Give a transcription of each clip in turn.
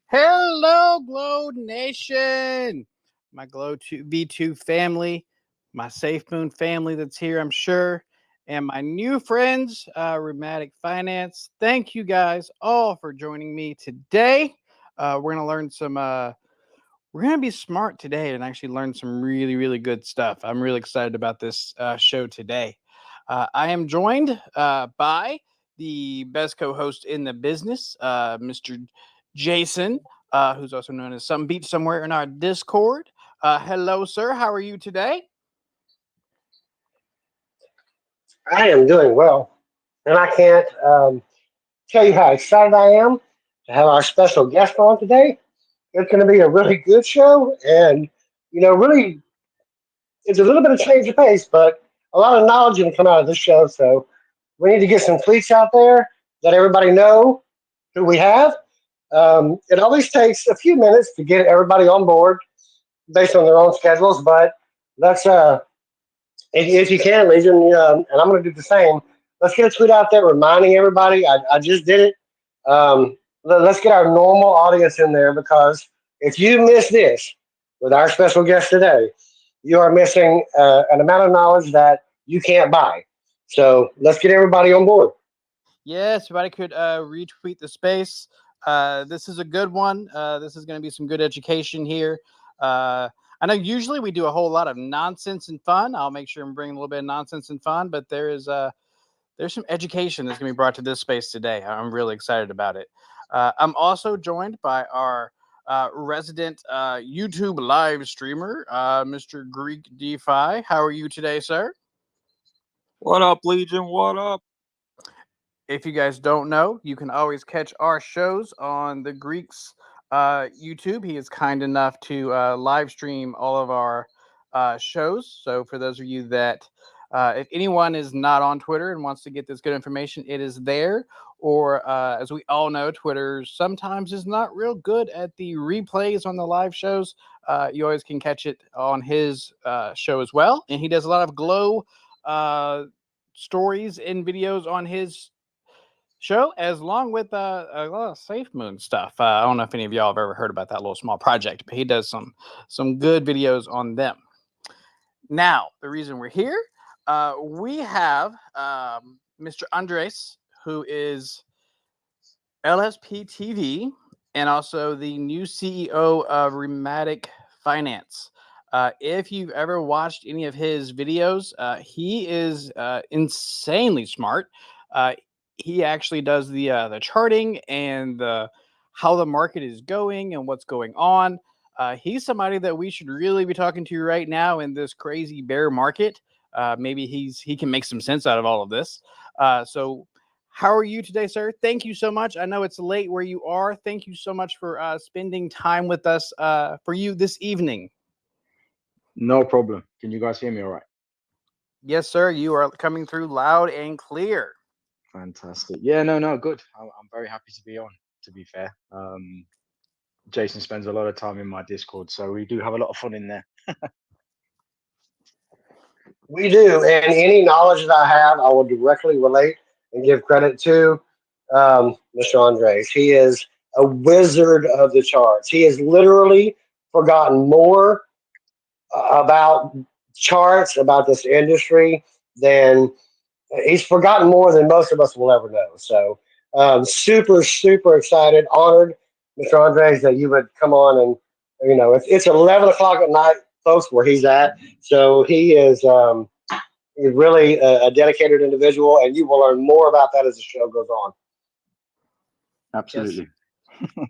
Hello, Glow Nation, my Glow V2 family, my Safe Moon family that's here, I'm sure, and my new friends, Rematic Finance. Thank you guys all for joining me today. We're gonna learn some. We're gonna be smart today and actually learn some really, really good stuff. I'm really excited about this show today. I am joined by the best co-host in the business, Mr. Jason, who's also known as Some Beach somewhere in our Discord. Hello, sir. How are you today? I am doing well, and I can't tell you how excited I am to have our special guest on today. It's going to be a really good show, and really, it's a little bit of change of pace, but a lot of knowledge going to come out of this show. So we need to get some tweets out there, let everybody know who we have. It always takes a few minutes to get everybody on board based on their own schedules, but let's if you can, Legion, and I'm going to do the same. Let's get a tweet out there reminding everybody. I just did it. Let's get our normal audience in there, because if you miss this with our special guest today, you are missing an amount of knowledge that you can't buy. So let's get everybody on board. Yes, if I could retweet the space. This is a good one. This is going to be some good education here. I know usually we do a whole lot of nonsense and fun. I'll make sure I'm bringing a little bit of nonsense and fun, but there's some education that's going to be brought to this space today. I'm really excited about it. I'm also joined by our resident YouTube live streamer, Mr. Greek DeFi. How are you today, sir? What up, Legion? What up? If you guys don't know, you can always catch our shows on the Greek's YouTube. He is kind enough to live stream all of our shows. So for those of you that, if anyone is not on Twitter and wants to get this good information, it is there. Or as we all know, Twitter sometimes is not real good at the replays on the live shows. You always can catch it on his show as well. And he does a lot of Glow stories and videos on his show, as long with a lot of Safe Moon stuff. I don't know if any of y'all have ever heard about that little small project, but he does some good videos on them. Now, the reason we're here, we have Mr. Andres, who is Lsptv and also the new CEO of Rematic Finance. If you've ever watched any of his videos, he is insanely smart. He actually does the charting and how the market is going and what's going on. He's somebody that we should really be talking to right now in this crazy bear market. Maybe he can make some sense out of all of this. So how are you today, sir? Thank you so much. I know it's late where you are. Thank you so much for spending time with us for you this evening. No problem. Can you guys hear me all right? Yes, sir. You are coming through loud and clear. Fantastic. Yeah, no, good. I'm very happy to be on, to be fair. Jason spends a lot of time in my Discord, so we do have a lot of fun in there. We do, and any knowledge that I have, I will directly relate and give credit to Mr. Andres. He is a wizard of the charts. He has literally forgotten more about charts, about this industry, than he's forgotten more than most of us will ever know. So, super, super excited, honored, Mr. Andres, that you would come on. And it's 11 o'clock at night, folks, where he's at. So he is he's really a dedicated individual, and you will learn more about that as the show goes on. Absolutely. Yes.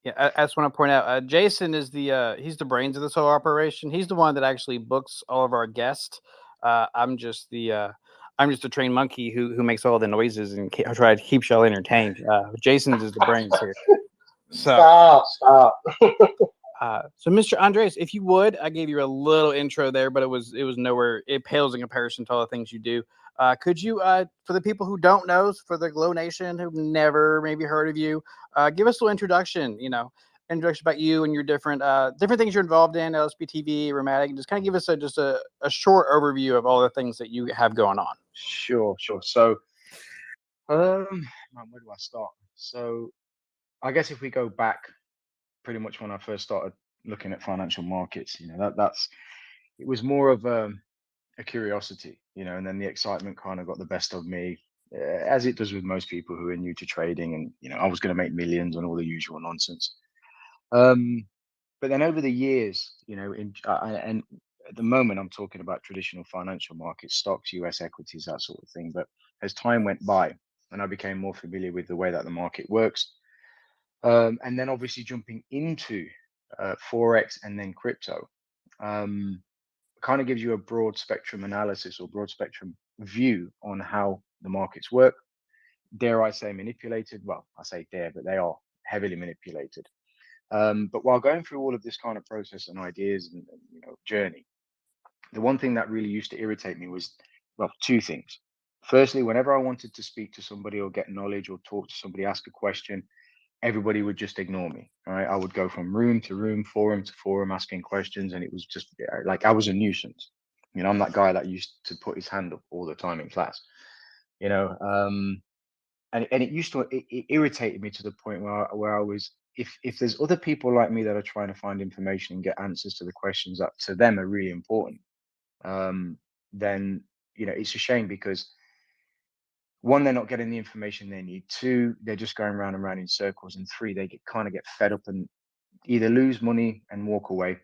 Yeah, I just want to point out, Jason is he's the brains of this whole operation. He's the one that actually books all of our guests. I'm just a trained monkey who makes all the noises and try to keep y'all entertained. Jason's is the brains here. So Stop. So Mr. Andres, if you would, I gave you a little intro there, but it was nowhere. It pales in comparison to all the things you do. Could you, for the people who don't know, for the Glow Nation who've never maybe heard of you, give us a little introduction? introduction about you and your different things you're involved in, Lsptv, Rematic, and just kind of give us a short overview of all the things that you have going on. Sure. So, man, where do I start? So, I guess if we go back pretty much when I first started looking at financial markets, it was more of a curiosity, and then the excitement kind of got the best of me, as it does with most people who are new to trading. And I was going to make millions and all the usual nonsense. But then over the years, and at the moment I'm talking about traditional financial markets, stocks, US equities, that sort of thing. But as time went by and I became more familiar with the way that the market works, and then obviously jumping into Forex and then crypto, kind of gives you a broad spectrum analysis or broad spectrum view on how the markets work. Dare I say manipulated? Well, I say dare, but they are heavily manipulated. But while going through all of this kind of process and ideas and journey, the one thing that really used to irritate me was, well, two things. Firstly, whenever I wanted to speak to somebody or get knowledge or talk to somebody, ask a question, everybody would just ignore me. Right? I would go from room to room, forum to forum, asking questions, and it was just like I was a nuisance. I'm that guy that used to put his hand up all the time in class. And it used to it irritated me to the point where I was, if there's other people like me that are trying to find information and get answers to the questions that to them are really important, then it's a shame because one, they're not getting the information they need. Two, they're just going round and round in circles. And three, they kind of get fed up and either lose money and walk away,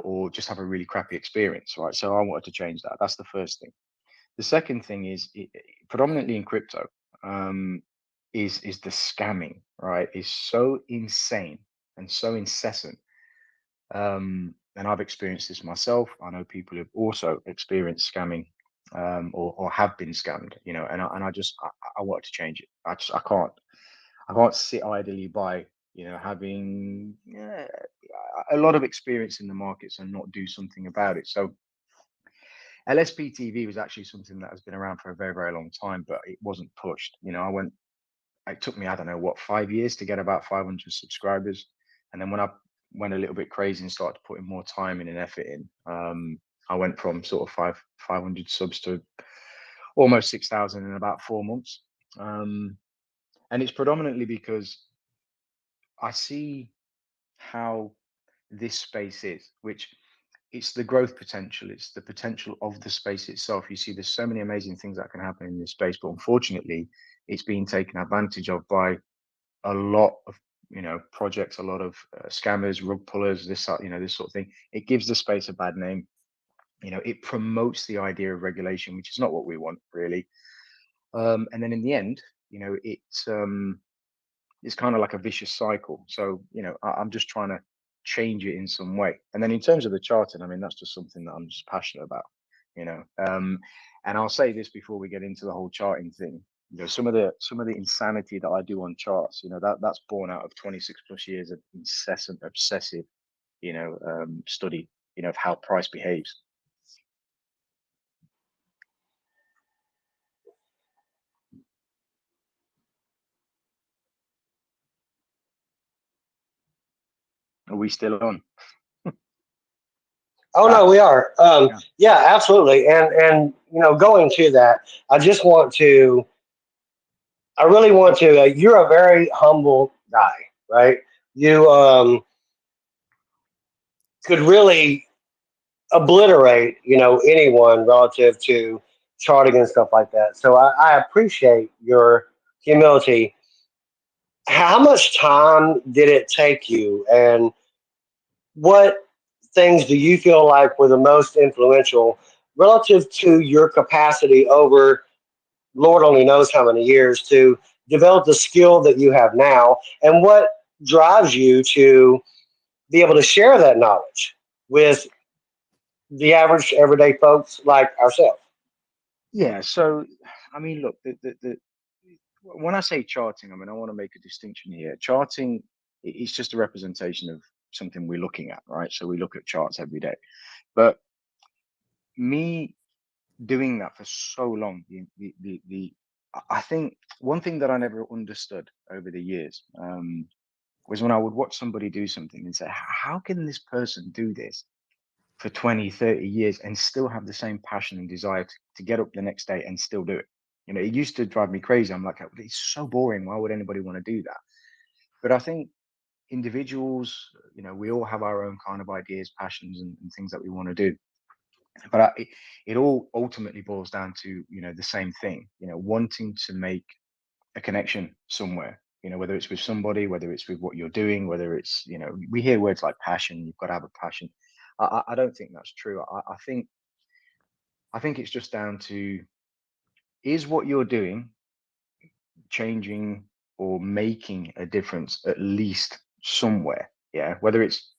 or just have a really crappy experience, right? So I wanted to change that. That's the first thing. The second thing is predominantly in crypto, is the scamming, right? Is so insane and so incessant. And I've experienced this myself. I know people have also experienced scamming, or have been scammed, and I wanted to change it. I can't sit idly by, having a lot of experience in the markets and not do something about it. So Lsptv was actually something that has been around for a very, very long time, but it wasn't pushed. It took me, I don't know what, 5 years to get about 500 subscribers. And then when I went a little bit crazy and started putting more time in and effort in, I went from sort of 500 subs to almost 6,000 in about 4 months. And it's predominantly because I see how this space is, which it's the growth potential. It's the potential of the space itself. You see, there's so many amazing things that can happen in this space, but unfortunately, it's being taken advantage of by a lot of projects, a lot of scammers, rug pullers, this sort of thing. It gives the space a bad name. It promotes the idea of regulation, which is not what we want, really. And then in the end, it's kind of like a vicious cycle. So I'm just trying to change it in some way. And then in terms of the charting, I mean, that's just something that I'm just passionate about. And I'll say this before we get into the whole charting thing. Some of the insanity that I do on charts, that's born out of 26 plus years of incessant, obsessive, study, of how price behaves. Are we still on? Oh no, we are. Yeah, absolutely. And going to that, I just want to. I really want to. You're a very humble guy, right? You could really obliterate, anyone relative to charting and stuff like that. So I appreciate your humility. How much time did it take you, and what things do you feel like were the most influential relative to your capacity over Lord only knows how many years to develop the skill that you have now, and what drives you to be able to share that knowledge with the average everyday folks like ourselves? Yeah. So, I mean, look, when I say charting, I mean, I want to make a distinction here. Charting is just a representation of something we're looking at, right? So we look at charts every day. But me doing that for so long, I think one thing that I never understood over the years, was when I would watch somebody do something and say, how can this person do this for 20, 30 years and still have the same passion and desire to get up the next day and still do it? You know, it used to drive me crazy. I'm like, it's so boring. Why would anybody want to do that? But I think individuals, you know, we all have our own kind of ideas, passions, and things that we want to do. But it all ultimately boils down to, you know, the same thing, you know, wanting to make a connection somewhere, you know, whether it's with somebody, whether it's with what you're doing, whether it's, you know, we hear words like passion, you've got to have a passion. I don't think that's true. I think it's just down to, is what you're doing changing or making a difference at least somewhere? Yeah, whether it's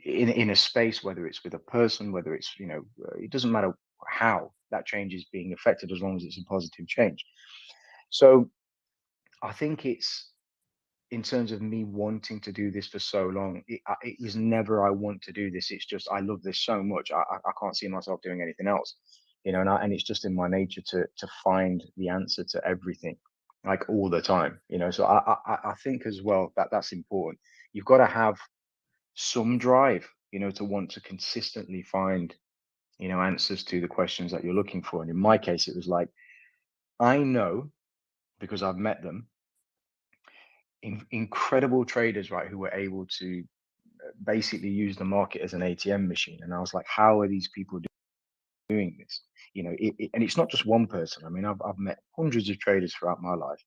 in a space, whether it's with a person, whether it's, you know, it doesn't matter how that change is being affected, as long as it's a positive change. So I think it's, in terms of me wanting to do this for so long, it was never I want to do this. It's just I love this so much. I can't see myself doing anything else, you know. And it's just in my nature to find the answer to everything, like all the time, you know. So I think as well that that's important. You've got to have some drive, you know, to want to consistently find, you know, answers to the questions that you're looking for. And in my case, it was like, I know, because I've met them, incredible traders, right, who were able to basically use the market as an ATM machine. And I was like, how are these people doing this? You know, and it's not just one person. I mean, I've met hundreds of traders throughout my life,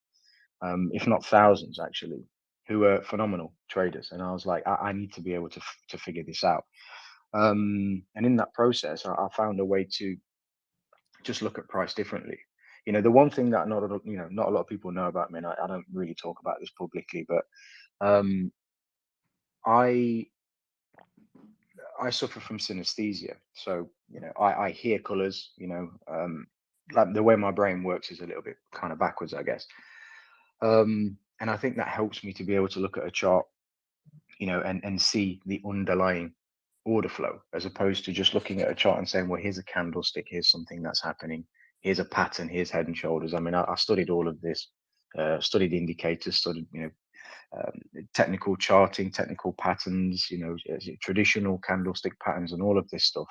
if not thousands actually, who are phenomenal traders. And I was like, I need to be able to figure this out. And in that process, I found a way to just look at price differently. You know, the one thing that not a lot of people know about me, and I don't really talk about this publicly, but um, I I suffer from synesthesia. So, you know, I hear colors, you know, like the way my brain works is a little bit kind of backwards, I guess. And I think that helps me to be able to look at a chart, you know, and see the underlying order flow, as opposed to just looking at a chart and saying, well, here's a candlestick, here's something that's happening, here's a pattern, here's head and shoulders. I mean, I studied all of this, studied indicators, studied, you know, technical charting, technical patterns, you know, traditional candlestick patterns, and all of this stuff.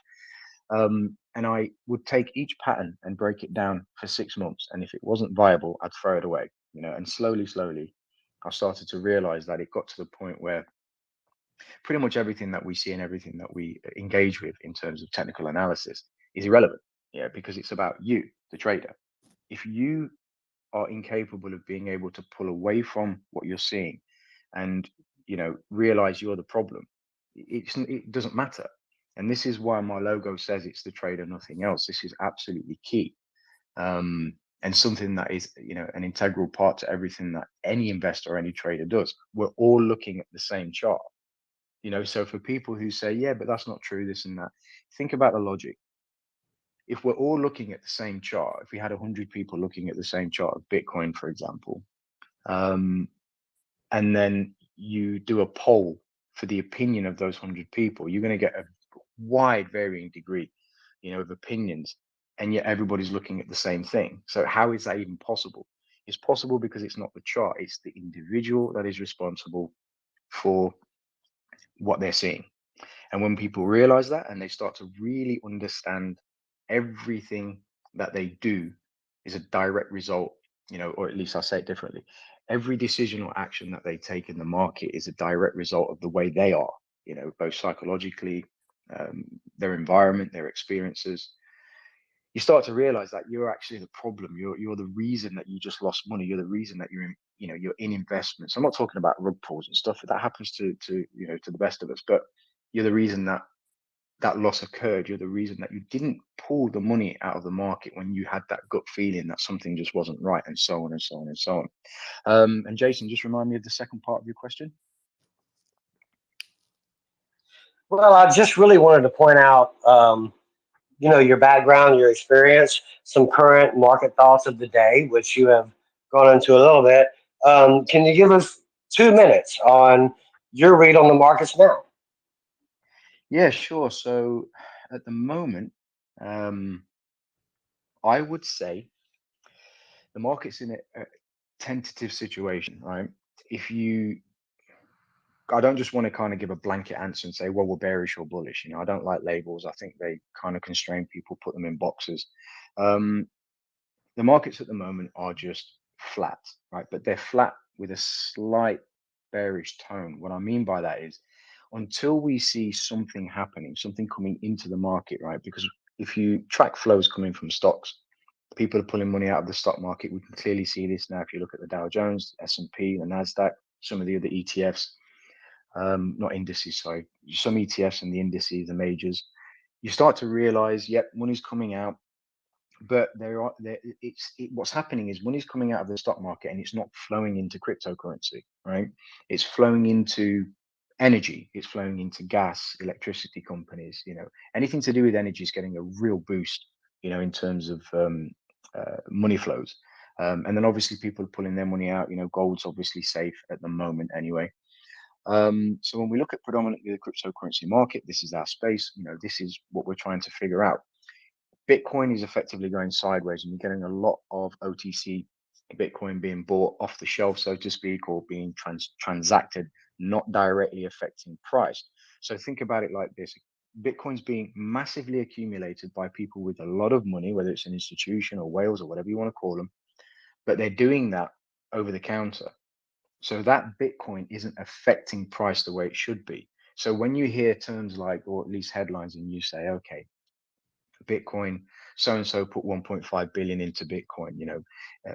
And I would take each pattern and break it down for 6 months. And if it wasn't viable, I'd throw it away, you know. And slowly, slowly, I started to realize that it got to the point where pretty much everything that we see and everything that we engage with in terms of technical analysis is irrelevant. Yeah, because it's about you, the trader. If you are incapable of being able to pull away from what you're seeing and, you know, realize you're the problem, it doesn't matter. And this is why my logo says it's the trader, nothing else. This is absolutely key, and something that is, you know, an integral part to everything that any investor or any trader does. We're all looking at the same chart, you know. So for people who say, yeah, but that's not true, this and that, think about the logic. If we're all looking at the same chart, if we had 100 people looking at the same chart of Bitcoin, for example, um, and then you do a poll for the opinion of those 100 people, you're going to get a wide varying degree, you know, of opinions, and yet everybody's looking at the same thing. So how is that even possible? It's possible because it's not the chart, it's the individual that is responsible for what they're seeing. And when people realize that and they start to really understand everything that they do is a direct result, you know, or at least I'll say it differently. Every decision or action that they take in the market is a direct result of the way they are, you know, both psychologically, their environment, their experiences. You start to realize that you're actually the problem. You're the reason that you just lost money. You're the reason that you're in, you know, you're in investments. I'm not talking about rug pulls and stuff that happens to you know, to the best of us, but you're the reason that that loss occurred. You're the reason that you didn't pull the money out of the market when you had that gut feeling that something just wasn't right, and so on and so on and so on. And Jason, just remind me of the second part of your question. Well, I just really wanted to point out, you know, your background, your experience, some current market thoughts of the day, which you have gone into a little bit. Can you give us 2 minutes on your read on the markets now? Yeah, sure. So at the moment, I would say the market's in a tentative situation, right? If you I don't just want to kind of give a blanket answer and say, well, we're bearish or bullish. I don't like labels. I think they kind of constrain people, put them in boxes. The markets at the moment are just flat, right? But they're flat with a slight bearish tone. What I mean by that is until we see something happening, something coming into the market, right? Because if you track flows coming from stocks, people are pulling money out of the stock market. We can clearly see this now if you look at the Dow Jones, S&P, the Nasdaq, some of the other ETFs, not indices, sorry, some ETFs and the indices, the majors. You start to realize, yep, money's coming out, but what's happening is money's coming out of the stock market and it's not flowing into cryptocurrency, right? It's flowing into energy, it's flowing into gas, electricity companies, anything to do with energy is getting a real boost, in terms of money flows. And then obviously people are pulling their money out, gold's obviously safe at the moment anyway. So when we look at predominantly the cryptocurrency market, this is our space, this is what we're trying to figure out. Bitcoin is effectively going sideways, and you're getting a lot of OTC Bitcoin being bought off the shelf, so to speak, or being transacted, not directly affecting price. So think about it like this. Bitcoin's being massively accumulated by people with a lot of money, whether it's an institution or whales or whatever you want to call them, but they're doing that over the counter. So that Bitcoin isn't affecting price the way it should be. So when you hear terms like, or at least headlines, and you say, okay, Bitcoin, so and so put 1.5 billion into Bitcoin.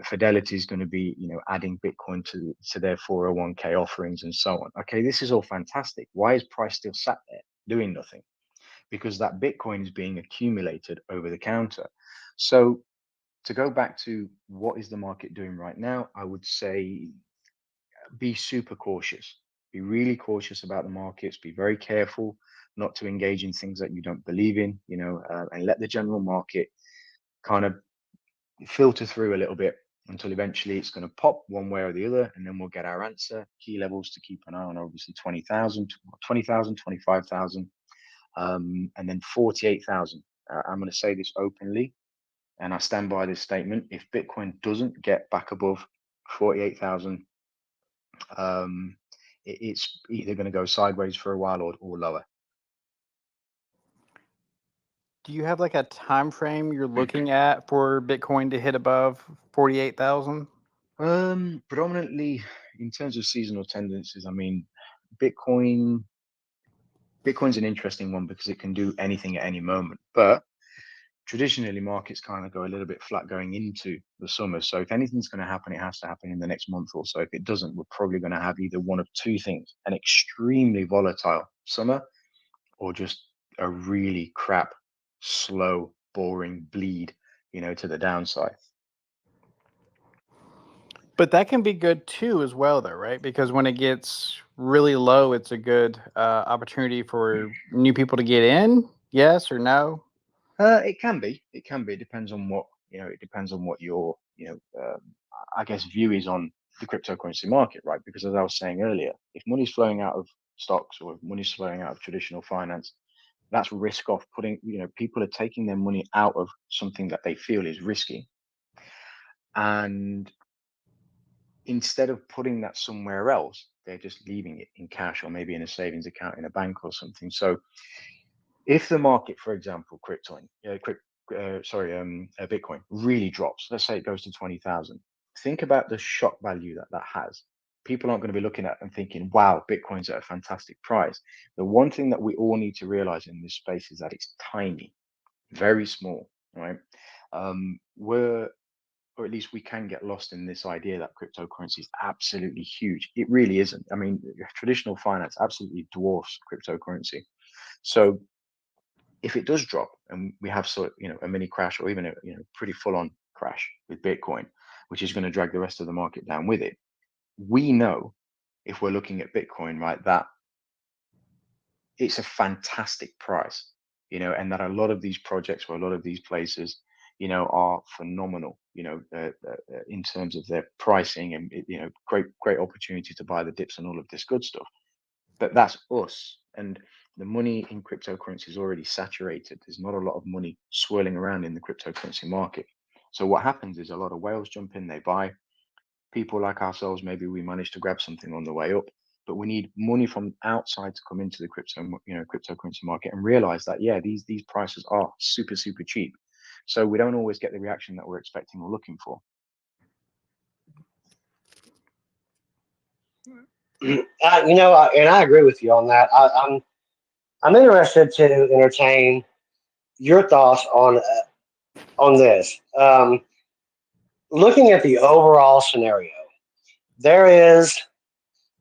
Fidelity is going to be, adding Bitcoin to their 401k offerings and so on. Okay, this is all fantastic. Why is price still sat there doing nothing? Because that Bitcoin is being accumulated over the counter. So to go back to what is the market doing right now, I would say be super cautious. Be really cautious about the markets. Be very careful not to engage in things that you don't believe in, and let the general market kind of filter through a little bit until eventually it's going to pop one way or the other, and then we'll get our answer. Key levels to keep an eye on, obviously 20,000, 25,000, and then 48,000. I'm going to say this openly, and I stand by this statement. If Bitcoin doesn't get back above 48,000, it's either going to go sideways for a while or lower. Do you have like a time frame you're looking at for Bitcoin to hit above 48,000? Predominantly in terms of seasonal tendencies, I mean, Bitcoin's an interesting one because it can do anything at any moment. But traditionally, markets kind of go a little bit flat going into the summer. So if anything's going to happen, it has to happen in the next month or so. If it doesn't, we're probably going to have either one of two things: an extremely volatile summer, or just a really crap, slow, boring bleed, to the downside. But that can be good too, as well, though, right? Because when it gets really low, it's a good opportunity for new people to get in. Yes or no? It can be. It can be. It depends on what It depends on what your I guess view is on the cryptocurrency market, right? Because as I was saying earlier, if money's flowing out of stocks or if money's flowing out of traditional finance, that's risk off. People are taking their money out of something that they feel is risky, and instead of putting that somewhere else, they're just leaving it in cash or maybe in a savings account in a bank or something. So if the market, for example, Bitcoin really drops, let's say it goes to 20,000, think about the shock value that has. People aren't going to be looking at and thinking, wow, Bitcoin's at a fantastic price. The one thing that we all need to realize in this space is that it's tiny, very small, right? Or at least we can get lost in this idea that cryptocurrency is absolutely huge. It really isn't. I mean, traditional finance absolutely dwarfs cryptocurrency. So if it does drop and we have a mini crash or even a pretty full on crash with Bitcoin, which is going to drag the rest of the market down with it, we know, if we're looking at Bitcoin, right, that it's a fantastic price, and that a lot of these projects or a lot of these places, are phenomenal, in terms of their pricing and, great opportunity to buy the dips and all of this good stuff. But that's us. And the money in cryptocurrency is already saturated. There's not a lot of money swirling around in the cryptocurrency market. So what happens is a lot of whales jump in, they buy. People like ourselves, maybe we manage to grab something on the way up. but we need money from outside to come into the cryptocurrency market and realize that, yeah, these prices are super, super cheap. So we don't always get the reaction that we're expecting or looking for. And I agree with you on that. I'm interested to entertain your thoughts on this. Looking at the overall scenario, there is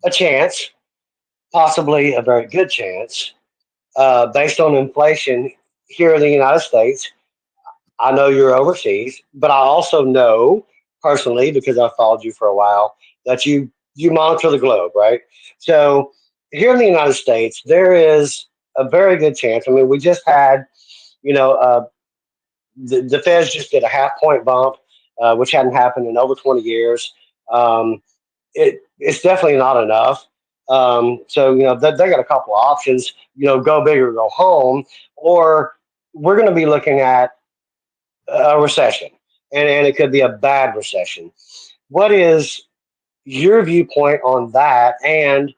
a chance, possibly a very good chance, based on inflation here in the United States. I know you're overseas, but I also know personally, because I've followed you for a while, that you monitor the globe, right? So here in the United States, there is a very good chance. I mean, we just had, you know, the Feds just did a half point bump, which hadn't happened in over 20 years. Um, it's definitely not enough. So they got a couple of options. Go big or go home, or we're going to be looking at a recession, and it could be a bad recession. What is your viewpoint on that, and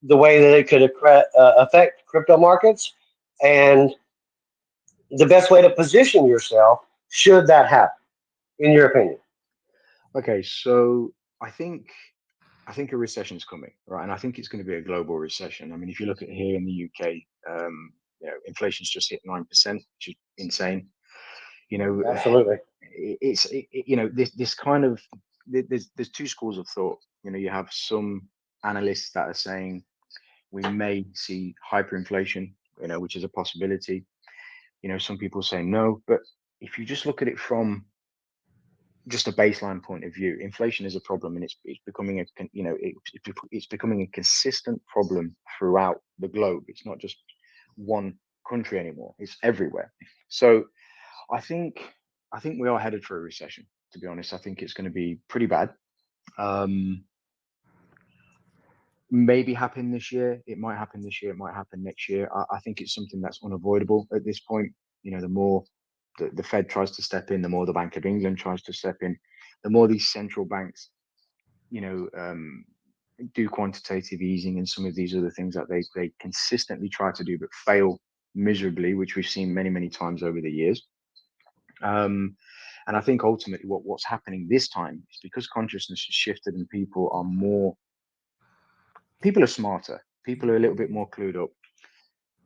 the way that it could affect crypto markets, and the best way to position yourself should that happen, in your opinion? Okay, so I think a recession is coming, right? And I think it's going to be a global recession. I mean, if you look at here in the UK, inflation's just hit 9%, which is insane. Absolutely. This kind of there's two schools of thought. You have some analysts that are saying we may see hyperinflation, which is a possibility. Some people say no, but if you just look at it from just a baseline point of view, inflation is a problem, and it's becoming it's becoming a consistent problem throughout the globe. It's not just one country anymore; it's everywhere. So I think we are headed for a recession. To be honest, I think it's going to be pretty bad. Maybe happen this year. It might happen this year. It might happen next year. I think it's something that's unavoidable at this point. The more the Fed tries to step in, the more the Bank of England tries to step in, the more these central banks, do quantitative easing and some of these other things that they consistently try to do but fail miserably, which we've seen many, many times over the years. And I think ultimately what's happening this time is because consciousness has shifted and people are smarter, people are a little bit more clued up.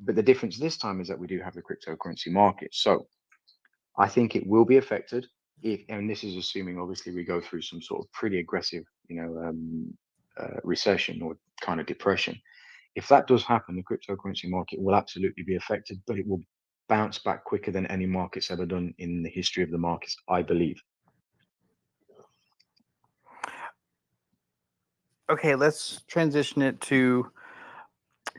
But the difference this time is that we do have the cryptocurrency market. So I think it will be affected and this is assuming obviously we go through some sort of pretty aggressive, recession or kind of depression. If that does happen, the cryptocurrency market will absolutely be affected, but it will bounce back quicker than any market's ever done in the history of the markets, I believe. Okay, let's transition it to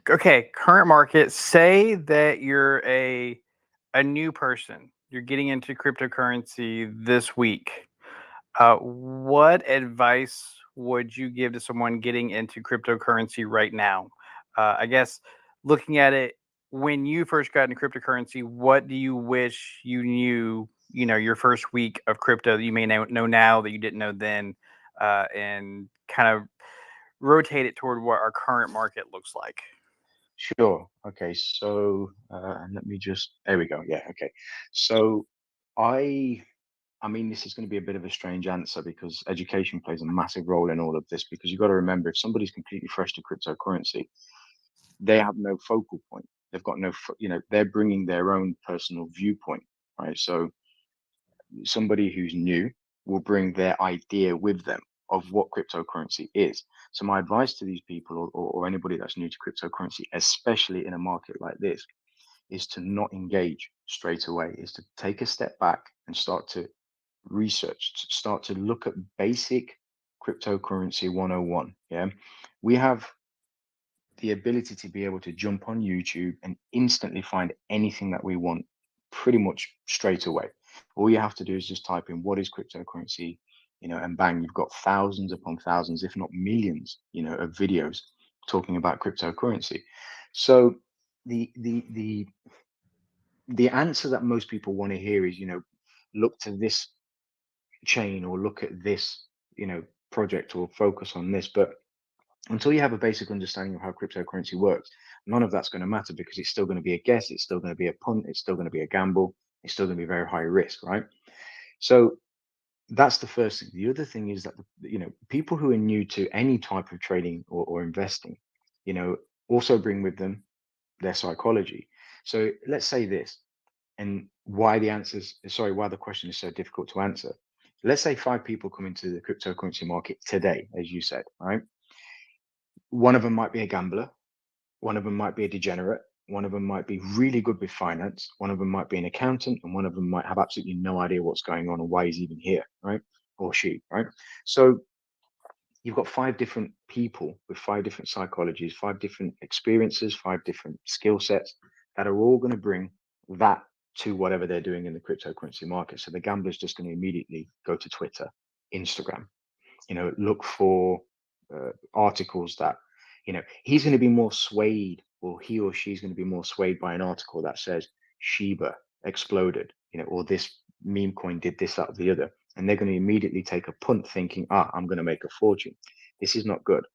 current market. Say that you're a new person. You're getting into cryptocurrency this week. What advice would you give to someone getting into cryptocurrency right now? I guess looking at it, when you first got into cryptocurrency, what do you wish you knew, your first week of crypto that you may know now that you didn't know then, and kind of rotate it toward what our current market looks like? Sure. Okay. So let me just. There we go. Yeah. Okay. So I. I mean, this is going to be a bit of a strange answer because education plays a massive role in all of this. Because you've got to remember, if somebody's completely fresh to cryptocurrency, they have no focal point. They've got no. They're bringing their own personal viewpoint, right? So somebody who's new will bring their idea with them of what cryptocurrency is. So my advice to these people or anybody that's new to cryptocurrency, especially in a market like this, is to not engage straight away, is to take a step back and start to research, to start to look at basic cryptocurrency 101. Yeah. We have the ability to be able to jump on YouTube and instantly find anything that we want pretty much straight away. All you have to do is just type in what is cryptocurrency, and bang, you've got thousands upon thousands, if not millions, of videos talking about cryptocurrency. So the answer that most people want to hear is, look to this chain or look at this, project or focus on this. But until you have a basic understanding of how cryptocurrency works, none of that's going to matter because it's still going to be a guess, it's still going to be a punt, it's still going to be a gamble, it's still going to be very high risk, right? So that's the first thing. The other thing is that people who are new to any type of trading or investing, also bring with them their psychology. So let's say this, and why the question is so difficult to answer. Let's say 5 people come into the cryptocurrency market today, as you said, right? One of them might be a gambler, one of them might be a degenerate, one of them might be really good with finance, one of them might be an accountant, and one of them might have absolutely no idea what's going on and why he's even here, right? Or she, right? So you've got 5 different people with 5 different psychologies, 5 different experiences, 5 different skill sets that are all going to bring that to whatever they're doing in the cryptocurrency market. So the gambler's just going to immediately go to Twitter, Instagram, look for articles that, he's going to be more swayed, or he or she's going to be more swayed by an article that says Shiba exploded, or this meme coin did this, that, or the other. And they're going to immediately take a punt thinking, I'm going to make a fortune. This is not good.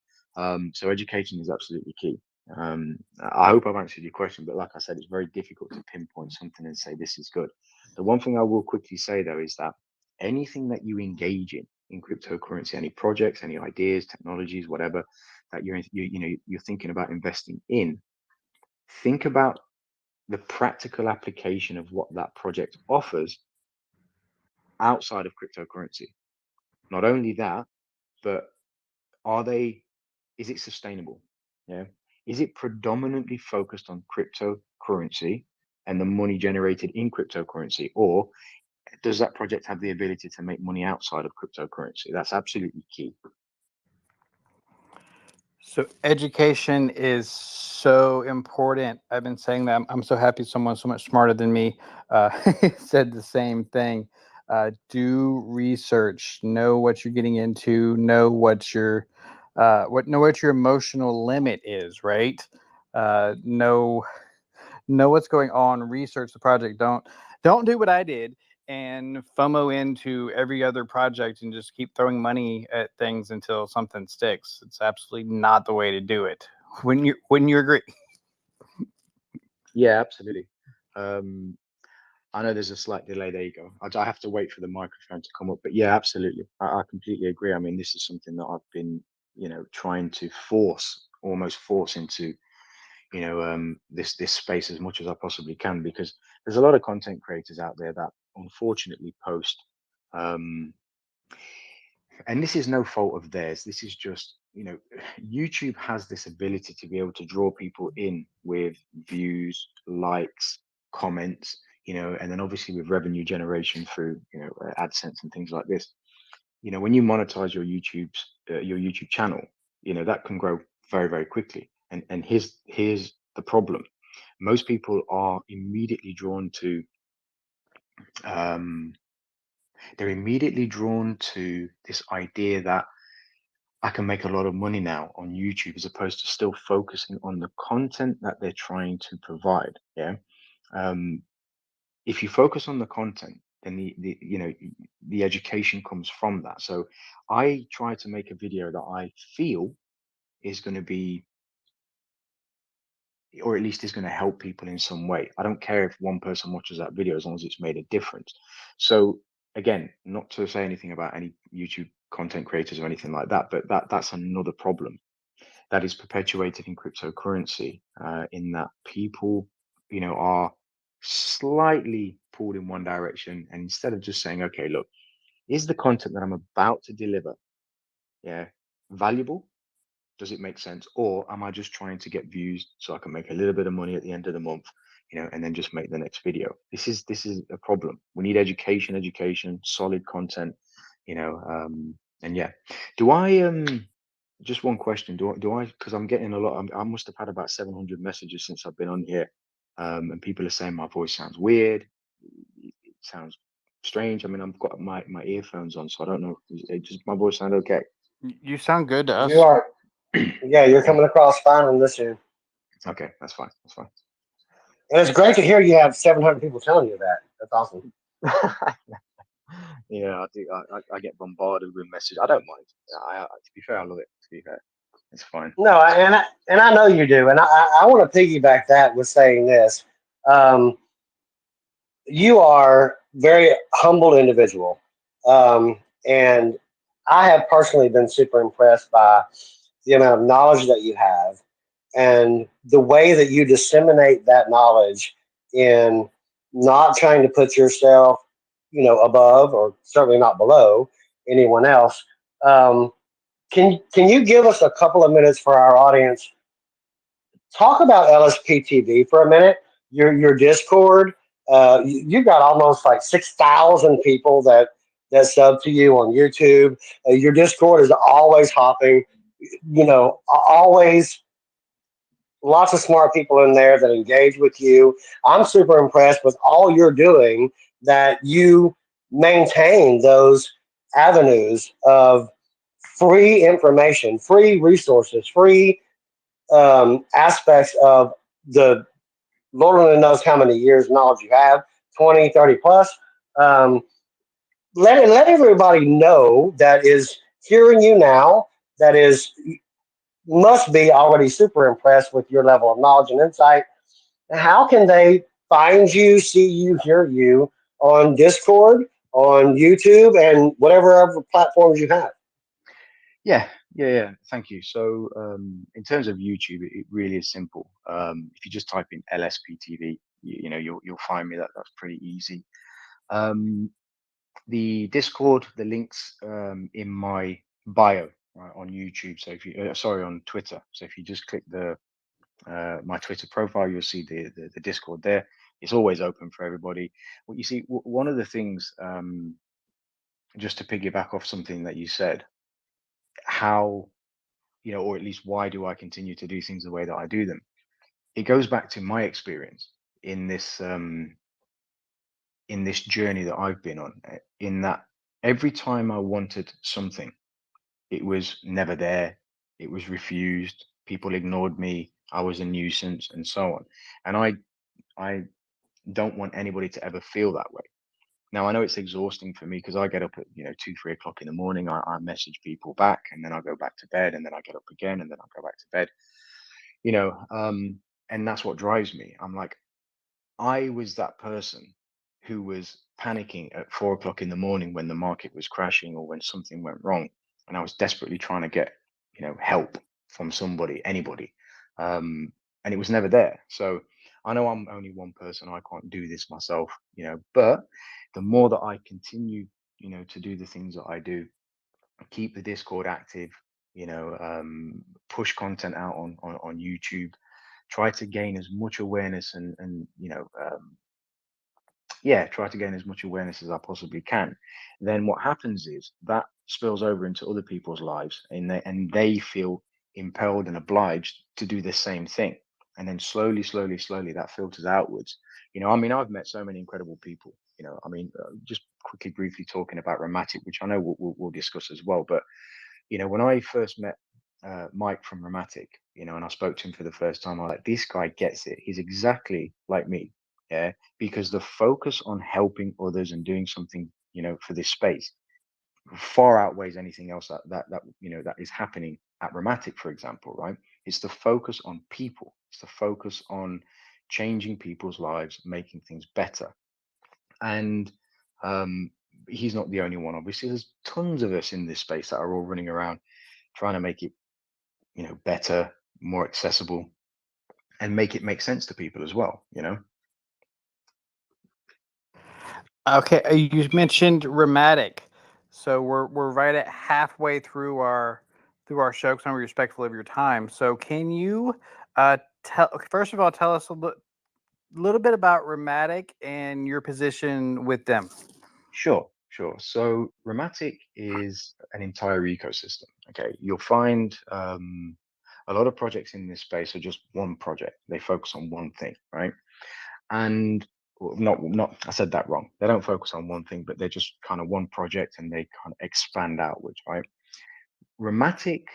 So education is absolutely key. I hope I've answered your question, but like I said, it's very difficult to pinpoint something and say this is good. The one thing I will quickly say though is that anything that you engage in cryptocurrency, any projects, any ideas, technologies, whatever that you're thinking about investing in, think about the practical application of what that project offers outside of cryptocurrency. Not only that, but is it sustainable? Yeah. Is it predominantly focused on cryptocurrency and the money generated in cryptocurrency, or does that project have the ability to make money outside of cryptocurrency? That's absolutely key. So education is so important. I've been saying that. I'm so happy someone so much smarter than me said the same thing. Do research. Know what you're getting into. Know what your emotional limit is. Right. Know what's going on. Research the project. Don't do what I did and FOMO into every other project and just keep throwing money at things until something sticks. It's absolutely not the way to do it. Wouldn't you agree? Yeah, absolutely. I know there's a slight delay. There you go. I have to wait for the microphone to come up, but yeah, absolutely. I completely agree. I mean, this is something that I've been, trying to almost force into, this space as much as I possibly can, because there's a lot of content creators out there that unfortunately post, and this is no fault of theirs. This is just, YouTube has this ability to be able to draw people in with views, likes, comments, and then obviously with revenue generation through, AdSense and things like this. When you monetize your YouTube channel, that can grow very, very quickly. And here's the problem. Most people are immediately drawn to this idea that I can make a lot of money now on YouTube, as opposed to still focusing on the content that they're trying to provide. Yeah. If you focus on the content, then the education comes from that. So I try to make a video that I feel is going to be, or at least is going to help people in some way. I don't care if one person watches that video, as long as it's made a difference. So again, not to say anything about any YouTube content creators or anything like that, but that's another problem that is perpetuated in cryptocurrency, in that people, are slightly pulled in one direction, and instead of just saying, okay, look, is the content that I'm about to deliver, valuable? Does it make sense? Or am I just trying to get views so I can make a little bit of money at the end of the month, and then just make the next video? This is a problem. We need education, solid content, and yeah. Do I just one question? Do I? Because I'm getting a lot. I must have had about 700 messages since I've been on here, and people are saying my voice sounds weird. It sounds strange. I mean, I've got my earphones on, so I don't know. Does my voice sound okay? You sound good to us. You are, yeah, you're coming across fine on this end. Okay, that's fine. That's fine. And it's great to hear you have 700 people telling you that. That's awesome. Yeah, I do. I get bombarded with messages. I don't mind. To be fair, I love it. To be fair. It's fine. No, and I know you do, and I want to piggyback that with saying this. Um, you are very humble individual, and I have personally been super impressed by the amount of knowledge that you have and the way that you disseminate that knowledge in not trying to put yourself, above or certainly not below anyone else. Um, can you give us a couple of minutes for our audience? Talk about Lsptv for a minute. Your Discord. You've got almost like 6,000 people that sub to you on YouTube. Your Discord is always hopping. Always lots of smart people in there that engage with you. I'm super impressed with all you're doing that you maintain those avenues of free information, free resources, free aspects of the Lord only knows how many years knowledge you have, 20, 30 plus. Um, let everybody know that is hearing you now, that is must be already super impressed with your level of knowledge and insight. How can they find you, see you, hear you on Discord, on YouTube, and whatever other platforms you have? Yeah. Thank you. So, in terms of YouTube, it really is simple. If you just type in LSPTV, you'll find me. That's pretty easy. Um, the Discord, the links in my bio, right, on YouTube. So if you, sorry, on Twitter. So if you just click the my Twitter profile, you'll see the Discord there. It's always open for everybody. What you see, one of the things, just to piggyback off something that you said, how, or at least why do I continue to do things the way that I do them? It goes back to my experience in this journey that I've been on. In that every time I wanted something, it was never there. It was refused. People ignored me. I was a nuisance, and so on. And I don't want anybody to ever feel that way. Now I know it's exhausting for me because I get up at 2, 3 o'clock in the morning. I message people back, and then I go back to bed, and then I get up again, and then I go back to bed. You know, um, and that's what drives me. I'm like, I was that person who was panicking at 4 o'clock in the morning when the market was crashing or when something went wrong, and I was desperately trying to get help from somebody, anybody, and it was never there. So I know I'm only one person. I can't do this myself, but the more that I continue, to do the things that I do, keep the Discord active, push content out on YouTube, try to gain as much awareness and yeah, try to gain as much awareness as I possibly can. Then what happens is that spills over into other people's lives, and they feel impelled and obliged to do the same thing. And then slowly, slowly, slowly, that filters outwards. I mean, I've met so many incredible people. I mean, just quickly, briefly talking about Rematic, which I know we'll discuss as well. But when I first met Mike from Rematic, and I spoke to him for the first time, I was like, this guy gets it. He's exactly like me. Yeah. Because the focus on helping others and doing something, for this space far outweighs anything else that is happening at Rematic, for example, right? It's the focus on people. It's the focus on changing people's lives, making things better. And he's not the only one. Obviously, there's tons of us in this space that are all running around trying to make it, better, more accessible, and make it make sense to people as well. Okay, you mentioned Rematic, so we're right at halfway through our show. Because I'm respectful of your time. So can you first of all tell us a little bit about Rematic and your position with them? Sure. So Rematic is an entire ecosystem. Okay, you'll find a lot of projects in this space are just one project. They focus on one thing, right? And well, not I said that wrong. They don't focus on one thing, but they're just kind of one project and they kind of expand outwards, right? Rematic,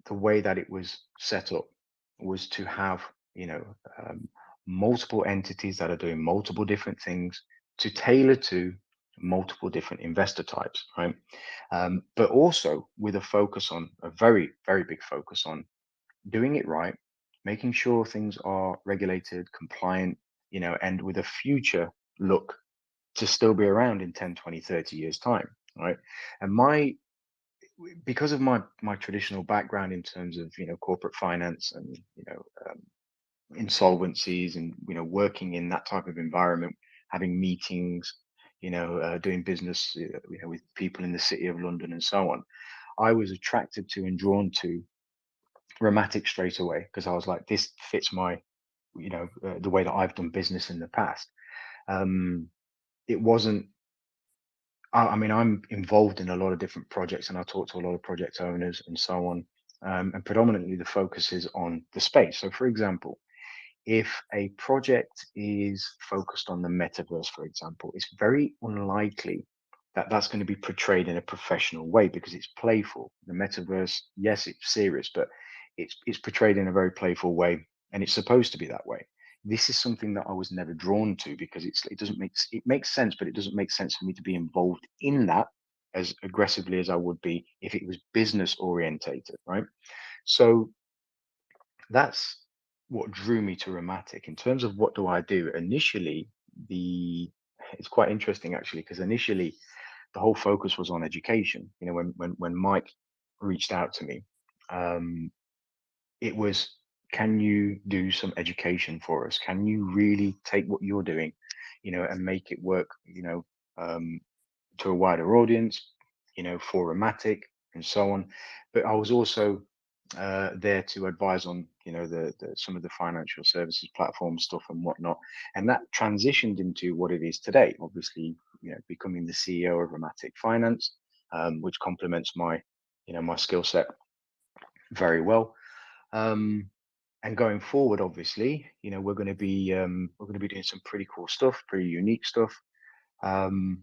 the way that it was set up was to have, you know, um, multiple entities that are doing multiple different things to tailor to multiple different investor types, right? But also with a focus on a very, very big focus on doing it right, making sure things are regulated, compliant, and with a future look to still be around in 10, 20, 30 years time, right? And because of my traditional background in terms of corporate finance and insolvencies and working in that type of environment, having meetings, doing business with people in the city of London and so on, I was attracted to and drawn to Rematic straight away because I was like, this fits my the way that I've done business in the past. It wasn't I mean, I'm involved in a lot of different projects and I talk to a lot of project owners and so on. And predominantly the focus is on the space. So, for example, if a project is focused on the metaverse, for example, it's very unlikely that that's going to be portrayed in a professional way because it's playful. The metaverse, yes, it's serious, but it's portrayed in a very playful way, and it's supposed to be that way. This is something that I was never drawn to because it makes sense, but it doesn't make sense for me to be involved in that as aggressively as I would be if it was business orientated, right? So that's what drew me to Rematic. In terms of what do I do, initially it's quite interesting actually because initially the whole focus was on education. When Mike reached out to me, it was, can you do some education for us? Can you really take what you're doing, and make it work, to a wider audience, for Rematic and so on. But I was also there to advise on, the some of the financial services platform stuff and whatnot. And that transitioned into what it is today, obviously, becoming the CEO of Rematic Finance, which complements my skill set very well. And going forward, obviously, we're going to be doing some pretty cool stuff, pretty unique stuff. And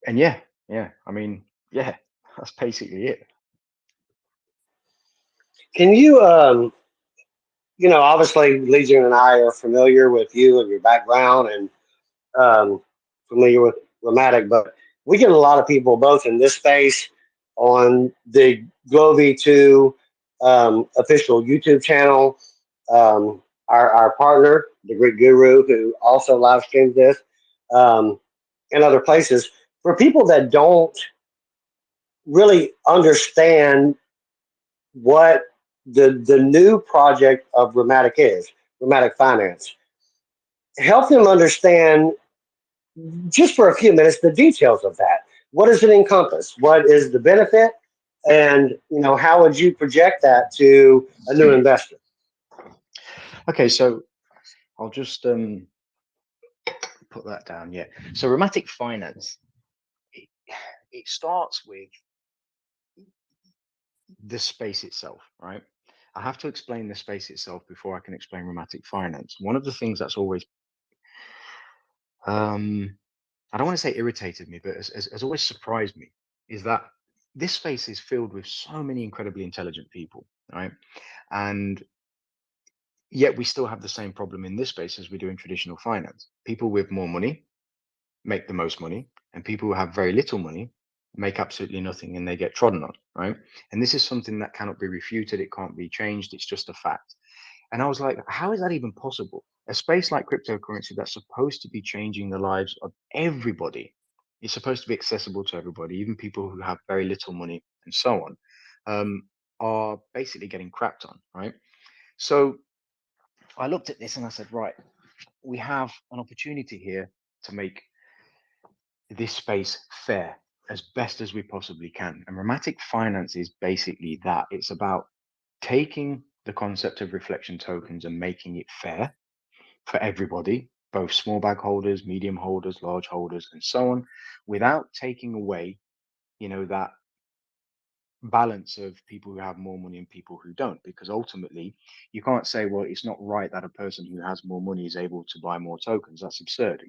yeah, I mean, yeah, that's basically it. Can you, obviously, Legion and I are familiar with you and your background and um, familiar with Rematic, but we get a lot of people both in this space on the Glow V2 official YouTube channel. Our partner, the Greek Guru, who also live streams this, um, and other places. For people that don't really understand what the new project of Rematic is, Rematic Finance, help them understand just for a few minutes the details of that. What does it encompass? What is the benefit? And how would you project that to a new investor? Okay, so I'll just put that down. Yeah. So Rematic Finance, it starts with the space itself, right? I have to explain the space itself before I can explain Rematic Finance. One of the things that's always I don't want to say irritated me, but has always surprised me is that this space is filled with so many incredibly intelligent people, right? And yet we still have the same problem in this space as we do in traditional finance. People with more money make the most money, and people who have very little money make absolutely nothing and they get trodden on, right? And this is something that cannot be refuted, it can't be changed, it's just a fact. And I was like, how is that even possible? A space like cryptocurrency that's supposed to be changing the lives of everybody, it's supposed to be accessible to everybody, even people who have very little money and so on, are basically getting crapped on, right? So I looked at this and I said, right, we have an opportunity here to make this space fair as best as we possibly can. And Rematic Finance is basically that. It's about taking the concept of reflection tokens and making it fair for everybody, both small bag holders, medium holders, large holders, and so on, without taking away, that balance of people who have more money and people who don't, because ultimately you can't say, well, it's not right that a person who has more money is able to buy more tokens. That's absurd.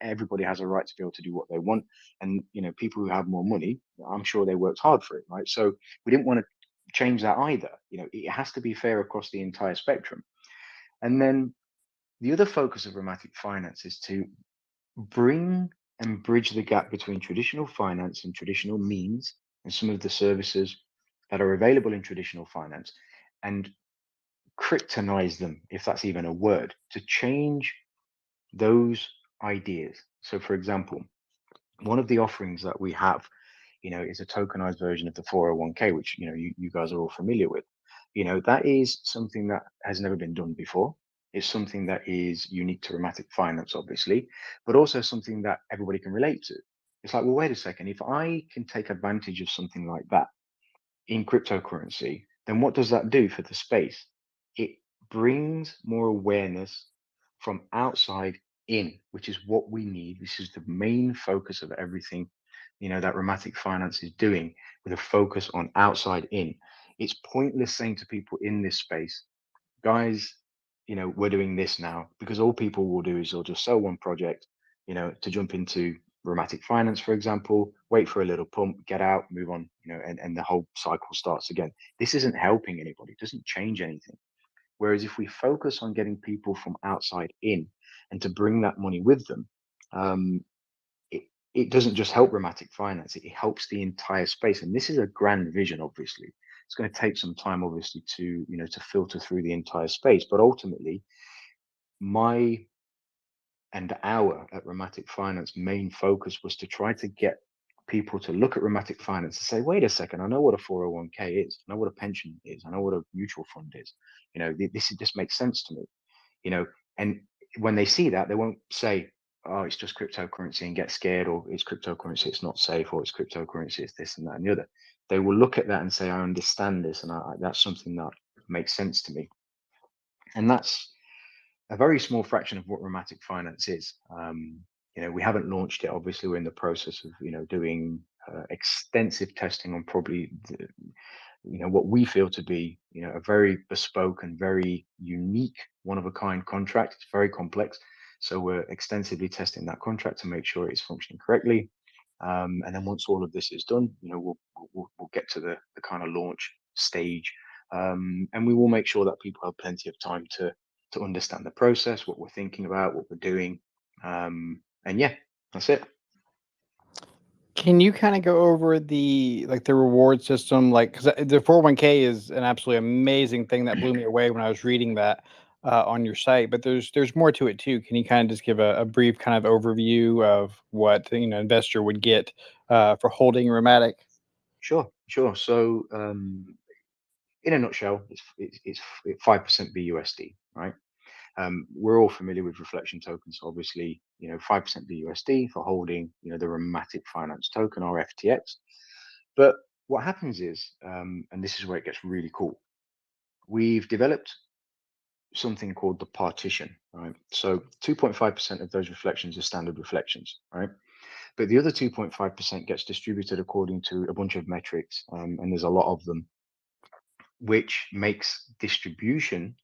Everybody has a right to be able to do what they want, and people who have more money, I'm sure they worked hard for it, right? So we didn't want to change that either. It has to be fair across the entire spectrum. And then the other focus of Rematic Finance is to bring and bridge the gap between traditional finance and traditional means and some of the services that are available in traditional finance, and kryptonize them, if that's even a word, to change those ideas. So, for example, one of the offerings that we have, is a tokenized version of the 401k, which, you guys are all familiar with. That is something that has never been done before. It's something that is unique to Rematic Finance, obviously, but also something that everybody can relate to. It's like, well, wait a second, if I can take advantage of something like that in cryptocurrency, then what does that do for the space? It brings more awareness from outside in, which is what we need. This is the main focus of everything, that Rematic Finance is doing, with a focus on outside in. It's pointless saying to people in this space, guys, we're doing this now, because all people will do is they'll just sell one project, to jump into Rematic Finance, for example, wait for a little pump, get out, move on, and the whole cycle starts again. This isn't helping anybody, it doesn't change anything. Whereas if we focus on getting people from outside in and to bring that money with them, it, it doesn't just help Rematic Finance, it helps the entire space. And this is a grand vision, obviously. It's going to take some time, obviously, to to filter through the entire space. But ultimately, my and our at Rematic Finance main focus was to try to get people to look at Rematic Finance and say, wait a second, I know what a 401k is, I know what a pension is, I know what a mutual fund is. This makes sense to me. And when they see that, they won't say, oh, it's just cryptocurrency and get scared, or it's cryptocurrency, it's not safe, or it's cryptocurrency, it's this and that and the other. They will look at that and say, I understand this, and that's something that makes sense to me. And that's a very small fraction of what Rematic Finance is. We haven't launched it. Obviously, we're in the process of doing extensive testing on probably what we feel to be a very bespoke and very unique, one of a kind contract. It's very complex, so we're extensively testing that contract to make sure it's functioning correctly. And then once all of this is done, we'll get to the kind of launch stage, and we will make sure that people have plenty of time to understand the process, what we're thinking about, what we're doing. And yeah, that's it. Can you kind of go over the reward system? Because the 401k is an absolutely amazing thing that blew me away when I was reading that on your site. But there's more to it too. Can you kind of just give a brief kind of overview of what investor would get for holding Rematic? Sure. So in a nutshell, it's 5% BUSD, right? We're all familiar with reflection tokens, obviously. 5% BUSD for holding the Rematic Finance token, or FTX. But what happens is, and this is where it gets really cool, we've developed something called the partition, right? So 2.5% of those reflections are standard reflections, right? But the other 2.5% gets distributed according to a bunch of metrics, and there's a lot of them, which makes distribution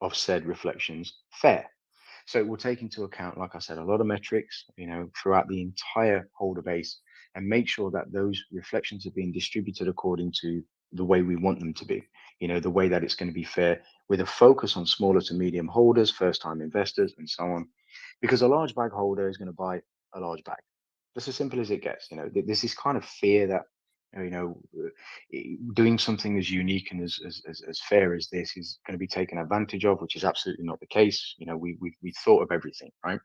of said reflections fair. So it will take into account, like I said, a lot of metrics, throughout the entire holder base, and make sure that those reflections are being distributed according to the way we want them to be, the way that it's going to be fair, with a focus on smaller to medium holders, first time investors, and so on. Because a large bag holder is going to buy a large bag. That's as simple as it gets. There's this kind of fear that doing something as unique and as fair as this is going to be taken advantage of, which is absolutely not the case. We thought of everything, right?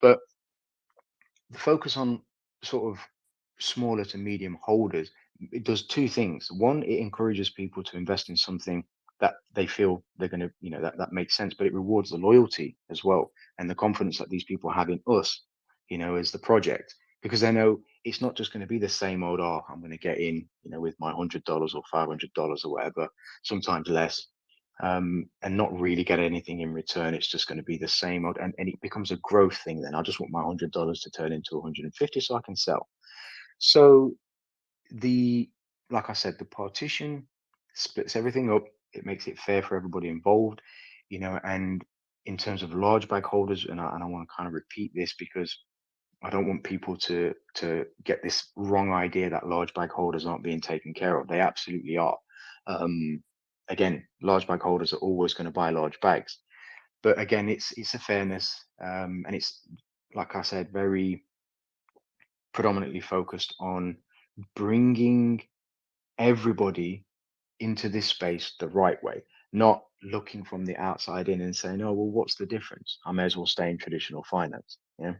But the focus on sort of smaller to medium holders, it does two things. One, it encourages people to invest in something that they feel they're going to, that makes sense, but it rewards the loyalty as well, and the confidence that these people have in us, as the project, because they know it's not just going to be the same old, oh, I'm going to get in, with my $100 or $500 or whatever, sometimes less, and not really get anything in return. It's just going to be the same old, and it becomes a growth thing. Then I just want my $100 to turn into 150 so I can sell. So like I said, the partition splits everything up. It makes it fair for everybody involved, and in terms of large bag holders, and I want to kind of repeat this because I don't want people to get this wrong idea that large bag holders aren't being taken care of. They absolutely are. Again, large bag holders are always going to buy large bags, but again, it's a fairness, and it's, like I said, very predominantly focused on bringing everybody into this space the right way. not looking from the outside in and saying, oh, well, what's the difference? I may as well stay in traditional finance. Yeah.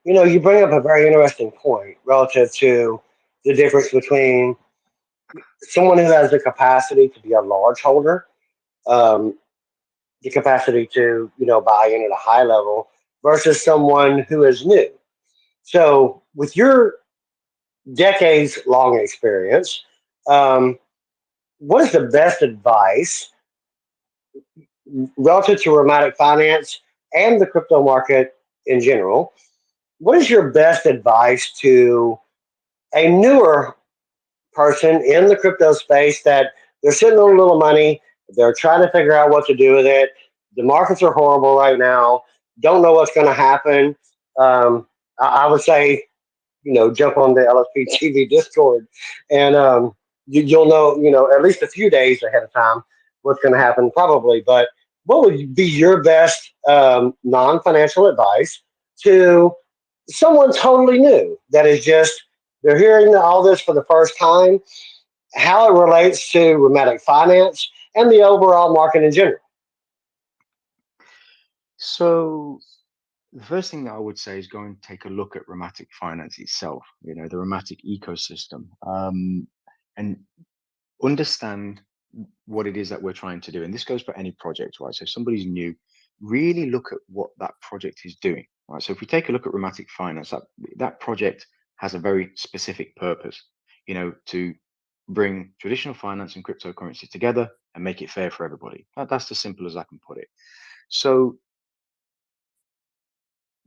You bring up a very interesting point relative to the difference between someone who has the capacity to be a large holder, um, the capacity to buy in at a high level, versus someone who is new. So, with your decades long experience, um, what is the best advice relative to Rematic finance and the crypto market in general? What is your best advice to a newer person in the crypto space that they're sitting on a little money, they're trying to figure out what to do with it? The markets are horrible right now, don't know what's going to happen. I would say, jump on the Lsptv Discord, and you'll know, at least a few days ahead of time what's going to happen, probably. But what would be your best non-financial advice to someone totally new that is just they're hearing all this for the first time, how it relates to Rematic finance and the overall market in general? So the first thing that I would say is go and take a look at Rematic finance itself, the Rematic ecosystem, and understand what it is that we're trying to do. And this goes for any project, right? So if somebody's new, really look at what that project is doing, right? So if we take a look at Rematic finance, that project has a very specific purpose, to bring traditional finance and cryptocurrency together and make it fair for everybody. That's as simple as I can put it. So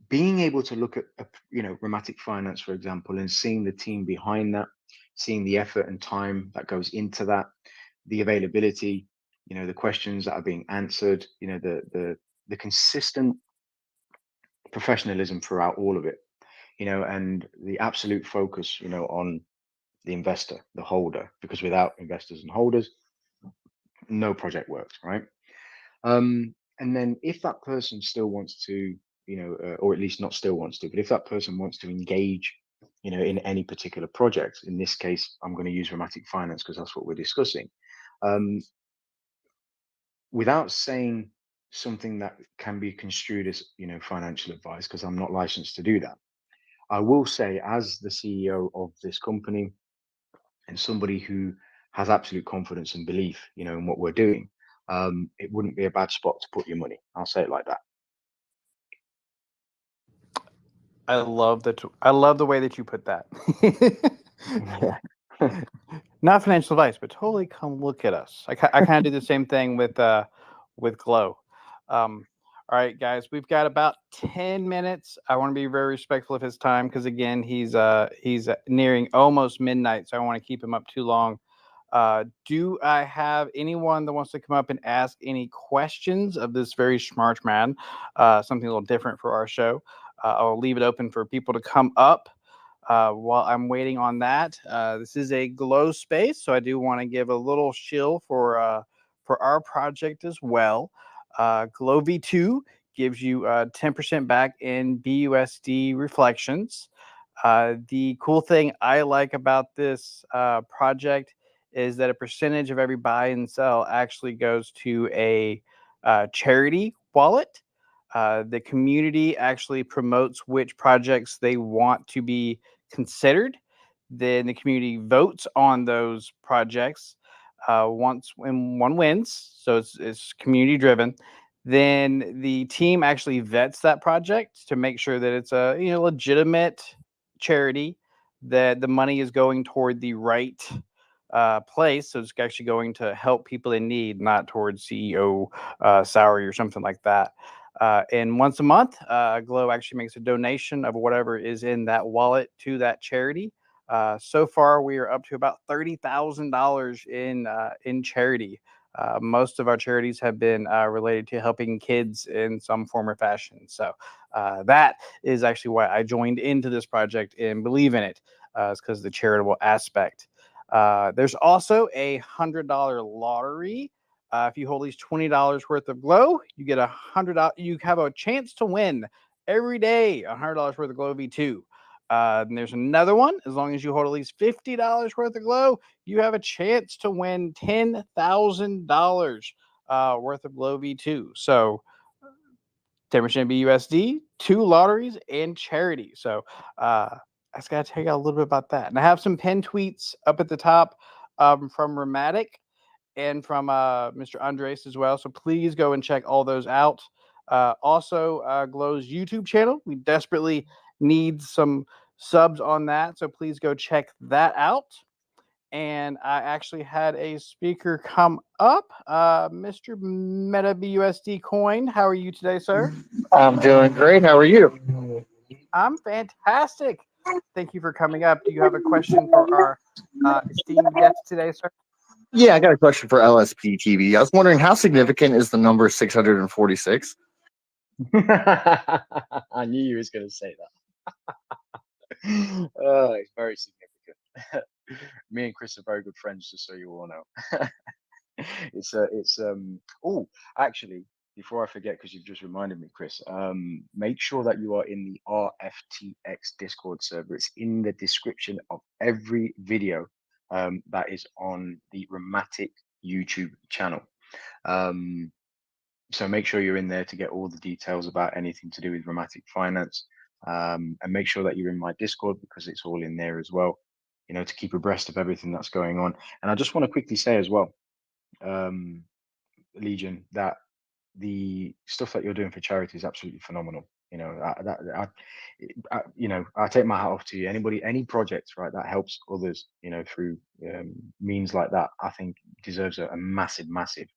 being able to look at Rematic finance, for example, and seeing the team behind that, seeing the effort and time that goes into that, the availability, the questions that are being answered, the consistent professionalism throughout all of it, and the absolute focus, on the investor, the holder, because without investors and holders, no project works, right? And then if that person still wants to, or at least not still wants to, but if that person wants to engage, in any particular project, in this case, I'm going to use Rematic finance because that's what we're discussing. Without saying something that can be construed as, financial advice, because I'm not licensed to do that, I will say, as the CEO of this company and somebody who has absolute confidence and belief, in what we're doing, it wouldn't be a bad spot to put your money. I'll say it like that. I love the way that you put that. Yeah. Not financial advice, but totally come look at us. I kind of do the same thing with Glow. All right, guys, we've got about 10 minutes. I want to be very respectful of his time because again, he's nearing almost midnight, so I don't want to keep him up too long. Do I have anyone that wants to come up and ask any questions of this very smart man? Something a little different for our show. I'll leave it open for people to come up. While I'm waiting on that, this is a Glow space, so I do want to give a little shill for our project as well. Glow V2 gives you 10% back in BUSD reflections. The cool thing I like about this project is that a percentage of every buy and sell actually goes to a charity wallet. The community actually promotes which projects they want to be considered. Then the community votes on those projects once when one wins. So it's community driven. Then the team actually vets that project to make sure that it's a legitimate charity, that the money is going toward the right place. So it's actually going to help people in need, not towards CEO salary or something like that. And once a month, Glow actually makes a donation of whatever is in that wallet to that charity. So far, we are up to about $30,000 in charity. Most of our charities have been related to helping kids in some form or fashion. So that is actually why I joined into this project and believe in it. It's because of the charitable aspect. There's also a $100 lottery. If you hold these $20 worth of Glow, you get $100. You have a chance to win every day $100 worth of Glow V2. And there's another one. As long as you hold at least $50 worth of glow, you have a chance to win $10,000 worth of glow V2. So 10% BUSD, 2 lotteries, and charity. So I just got to tell you a little bit about that. And I have some pinned tweets up at the top from Rematic and from Mr. Andres as well. So please go and check all those out. Also, Glow's YouTube channel. We desperately need some subs on that. So please go check that out. And I actually had a speaker come up, Mr. Meta BUSD Coin. How are you today, sir? I'm doing great. How are you? I'm fantastic. Thank you for coming up. Do you have a question for our esteemed guest today, sir? Yeah, I got a question for Lsptv. I was wondering how significant is the number 646? I knew you was going to say that. Oh, it's very significant. Me and Chris are very good friends, just so you all know. Oh, actually, before I forget, because you've just reminded me, Chris, make sure that you are in the RFTX Discord server. It's in the description of every video that is on the Rematic YouTube channel. So make sure you're in there to get all the details about anything to do with Rematic Finance. And make sure that you're in my Discord, because it's all in there as well, you know, to keep abreast of everything that's going on. And I just want to quickly say as well, Legion, that the stuff that you're doing for charity is absolutely phenomenal. You know, I take my hat off to you. Anybody, any project, right, that helps others, you know, through means like that, I think deserves a massive, massive,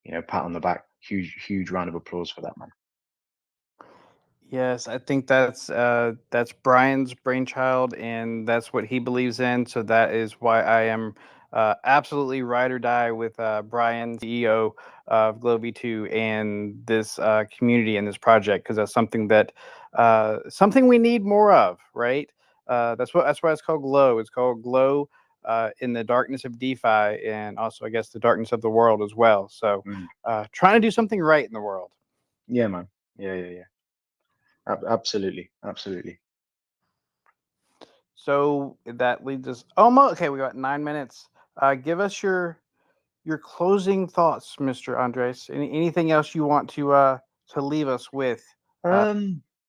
you know, pat on the back. Huge round of applause for that, man. Yes, I think that's Brian's brainchild, and that's what he believes in. So that is why I am absolutely ride or die with Brian, CEO of GlowV2, and this community and this project, because that's something that something we need more of, right? That's why it's called Glow. It's called Glow in the darkness of DeFi, and also, I guess, the darkness of the world as well. So trying to do something right in the world. Yeah, man. Yeah. Absolutely. So that leads us almost okay. We got 9 minutes. Give us your closing thoughts, Mr. Andres. Anything else you want to leave us with about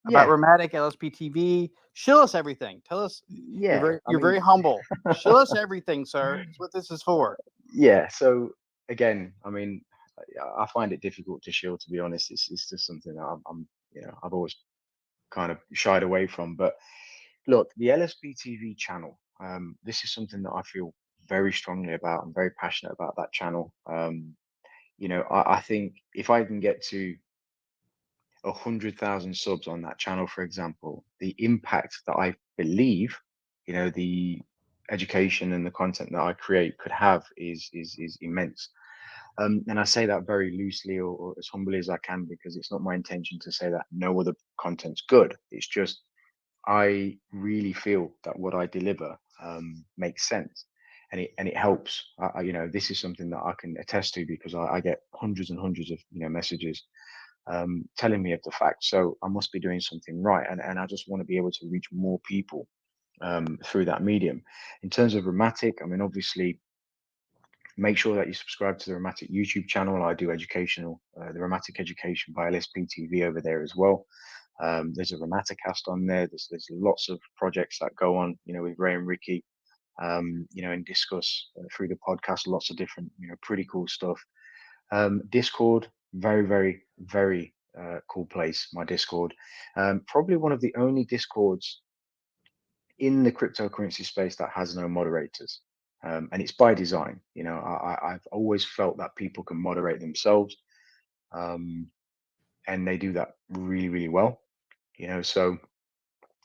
Yeah, Rematic, Lsptv? Shill us everything. Tell us. yeah. You're very humble. Shill us everything, sir. That's what this is for. Yeah. So again, I mean, I find it difficult to shield, to be honest. It's just something that I'm you know, I've always kind of shied away from. But look, the LSPTV channel, this is something that I feel very strongly about. I'm very passionate about that channel. You know, I think if I can get to 100,000 subs on that channel, for example, the impact that I believe, you know, the education and the content that I create could have is immense. And I say that very loosely, or as humbly as I can, because it's not my intention to say that no other content's good. It's just I really feel that what I deliver makes sense, and it helps. You know, this is something that I can attest to, because I get hundreds and hundreds of, you know, messages telling me of the fact. So I must be doing something right, and I just want to be able to reach more people through that medium. In terms of Rematic, I mean, obviously, make sure that you subscribe to the Rematic YouTube channel. I do educational, the Rematic Education by Lsptv over there as well. There's a Rematicast on there. There's lots of projects that go on, you know, with Ray and Ricky, you know, and discuss through the podcast lots of different, you know, pretty cool stuff. Discord, very cool place. My Discord, probably one of the only Discords in the cryptocurrency space that has no moderators. And it's by design. You know, I've always felt that people can moderate themselves, and they do that really well. You know, so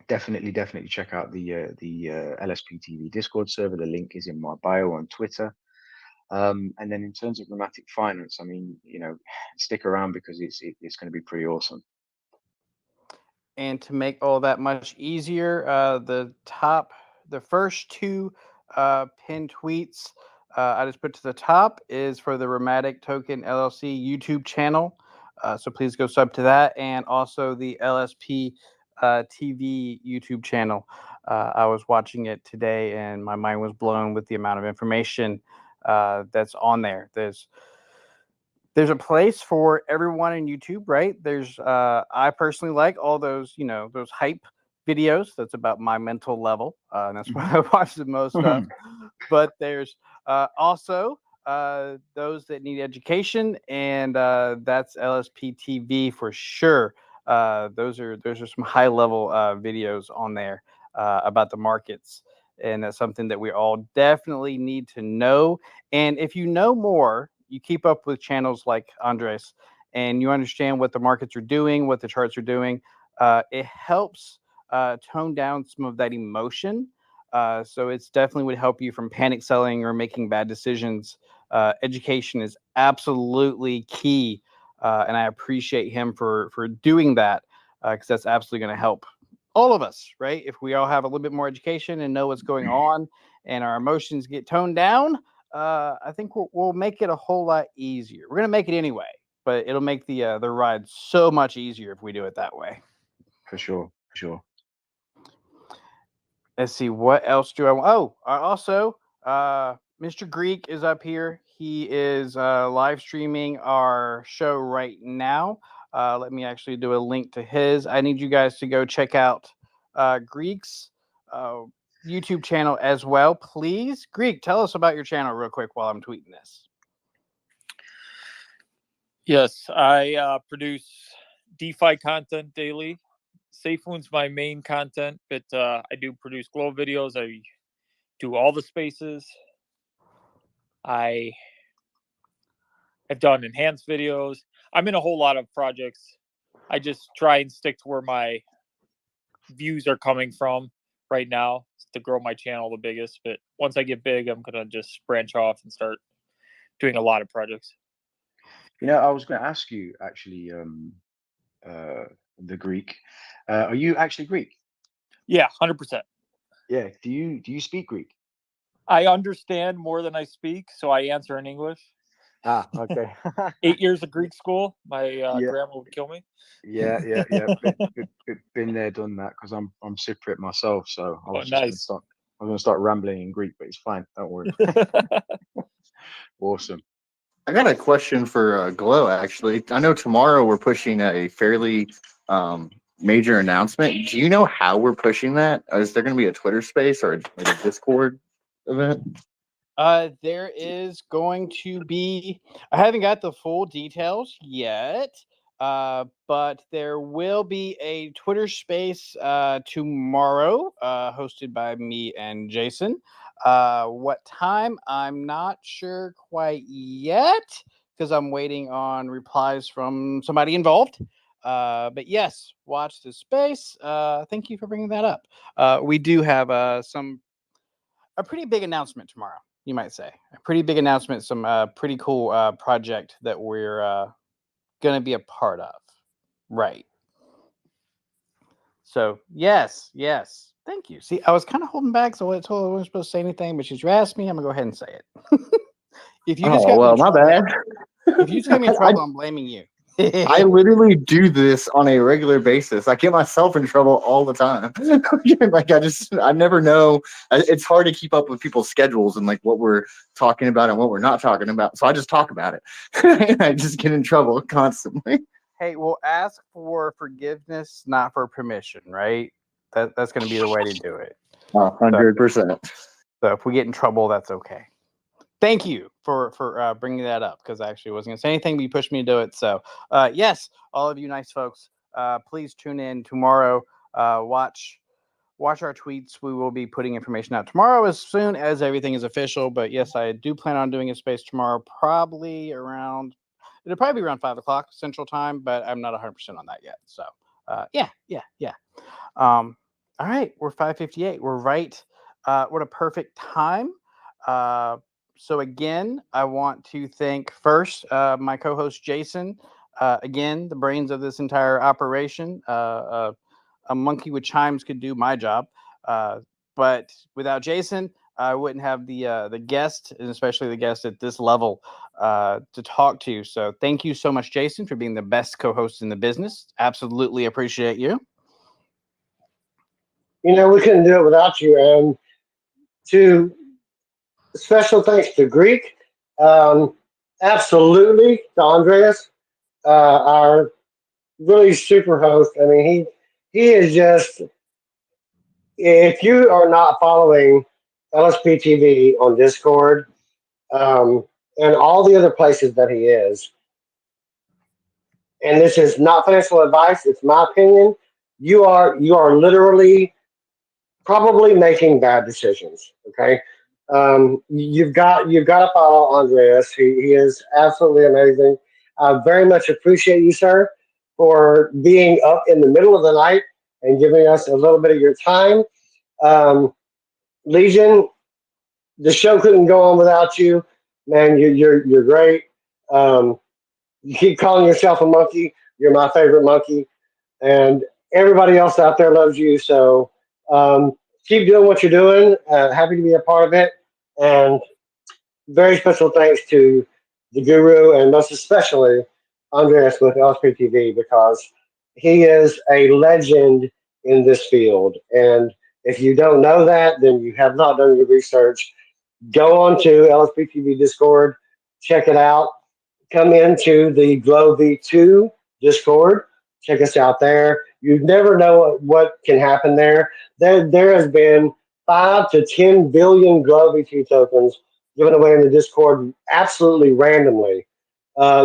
definitely check out the LSPTV Discord server. The link is in my bio on Twitter. And then in terms of Rematic Finance, I mean, you know, stick around, because it's going to be pretty awesome. And to make all that much easier, the first two pinned tweets I just put to the top is for the Rematic Token LLC YouTube channel. So please go sub to that, and also the LSP TV YouTube channel. I was watching it today, and my mind was blown with the amount of information that's on there. There's a place for everyone in YouTube, right? There's I personally like all those, those hype videos. That's about my mental level, and that's what I watch the most of. But there's also those that need education, and that's Lsptv for sure. Those are some high level videos on there about the markets, and that's something that we all definitely need to know. And if you know more, you keep up with channels like Andres, and you understand what the markets are doing, what the charts are doing. It helps tone down some of that emotion. So it's definitely would help you from panic selling or making bad decisions. Education is absolutely key, and I appreciate him for doing that, because that's absolutely going to help all of us, right? If we all have a little bit more education and know what's going on, and our emotions get toned down, I think we'll make it a whole lot easier. We're going to make it anyway, but it'll make the ride so much easier if we do it that way. For sure. Let's see, what else do I want? Oh, also, Mr. Greek is up here. He is live streaming our show right now. Let me actually do a link to his. I need you guys to go check out Greek's YouTube channel as well, please. Greek, tell us about your channel real quick while I'm tweeting this. Yes, I produce DeFi content daily. SafeMoon's my main content, but I do produce glow videos. I do all the spaces. I have done enhanced videos. I'm in a whole lot of projects. I just try and stick to where my views are coming from right now to grow my channel the biggest. But once I get big, I'm going to just branch off and start doing a lot of projects. I was going to ask you actually, the Greek. Are you actually Greek? Yeah, 100%. Yeah. Do you speak Greek? I understand more than I speak, so I answer in English. Ah, okay. 8 years of Greek school. My Yeah. grandma would kill me. Yeah. Been there, done that. Because I'm Cypriot myself, so I was Nice. gonna start rambling in Greek, but it's fine. Don't worry. Awesome. I got a question for Glow, actually. I know tomorrow we're pushing a fairly major announcement. Do you know how we're pushing that? Is there going to be a Twitter space or like a Discord event? There is going to be, I haven't got the full details yet, but there will be a Twitter space tomorrow, hosted by me and Jason. What time? I'm not sure quite yet, because I'm waiting on replies from somebody involved. But yes, watch the space. Thank you for bringing that up. We do have a pretty big announcement tomorrow, you might say. A pretty big announcement, some pretty cool project that we're going to be a part of. Right. So, yes. Thank you. See, I was kind of holding back, so I told her I wasn't supposed to say anything, but she's asked me, I'm going to go ahead and say it. If you just got me in my trouble, bad. If you just got me in trouble, I'm blaming you. I literally do this on a regular basis. I get myself in trouble all the time. I never know. It's hard to keep up with people's schedules and like what we're talking about and what we're not talking about. So I just talk about it. I just get in trouble constantly. Hey, we'll ask for forgiveness, not for permission, right? That's going to be the way to do it. 100%. So if we get in trouble, that's okay. Thank you for bringing that up, because I actually wasn't going to say anything, but you pushed me to do it. So, yes, all of you nice folks, please tune in tomorrow. Watch our tweets. We will be putting information out tomorrow as soon as everything is official. But yes, I do plan on doing a space tomorrow, it'll probably be around 5 o'clock Central Time, but I'm not 100% on that yet. So, yeah. All right, we're 5:58. We're right. What a perfect time. So again, I want to thank first my co-host Jason. Again, the brains of this entire operation. A monkey with chimes could do my job, but without Jason, I wouldn't have the guest, and especially the guest at this level, to talk to. So thank you so much, Jason, for being the best co-host in the business. Absolutely appreciate you. we couldn't do it without you. And to special thanks to Greek, um, absolutely to Andreas, our really super host. I mean, he is just. If you are not following Lsptv on Discord, um, and all the other places that he is, and this is not financial advice, it's my opinion, you are literally probably making bad decisions. Okay. You've got to follow Andreas. He is absolutely amazing. I very much appreciate you, sir, for being up in the middle of the night and giving us a little bit of your time. Um, Legion, the show couldn't go on without you, man. You're great. Um, you keep calling yourself a monkey. You're my favorite monkey, and everybody else out there loves you. So keep doing what you're doing. Happy to be a part of it, and very special thanks to the guru and most especially Andreas with Lsptv because he is a legend in this field. And if you don't know that, then you have not done your research. Go on to Lsptv Discord, check it out. Come into the Glow V2 Discord, check us out there. You never know what can happen there. There has been 5 to 10 billion Glow V2 tokens given away in the Discord absolutely randomly,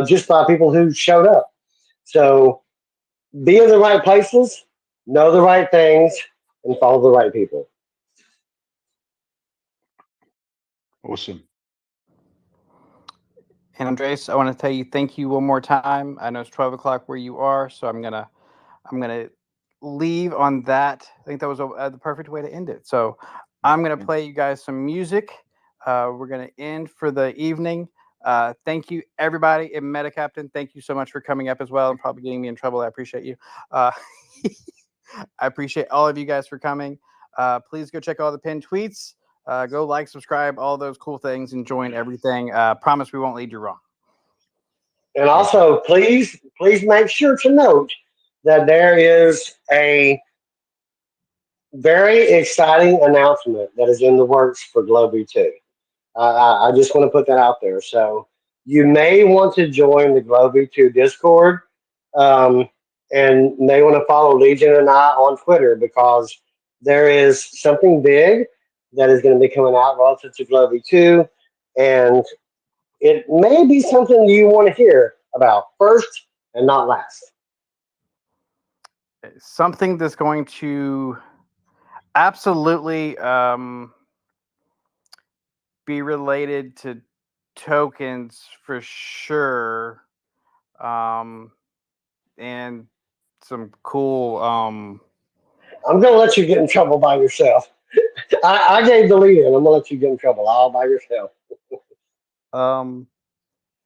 just by people who showed up. So be in the right places, know the right things, and follow the right people. Awesome. And Andres, I want to tell you thank you one more time. I know it's 12 o'clock where you are, so I'm gonna leave on that. I think that was the perfect way to end it. So I'm gonna play you guys some music. We're gonna end for the evening. Thank you, everybody. And Meta Captain, thank you so much for coming up as well and probably getting me in trouble. I appreciate you. I appreciate all of you guys for coming. Please go check all the pinned tweets. Go like, subscribe, all those cool things, and join everything. Promise we won't lead you wrong. And also, please make sure to note that there is a very exciting announcement that is in the works for Globy 2. I just want to put that out there. So you may want to join the Globy 2 Discord, and may want to follow Legion and I on Twitter because there is something big that is going to be coming out relative to Globy 2, and it may be something you want to hear about first and not last. Something that's going to absolutely be related to tokens for sure, and some cool. I'm going to let you get in trouble by yourself. I gave the lead in. I'm going to let you get in trouble all by yourself.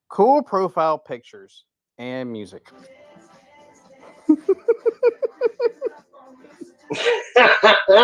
Cool profile pictures and music.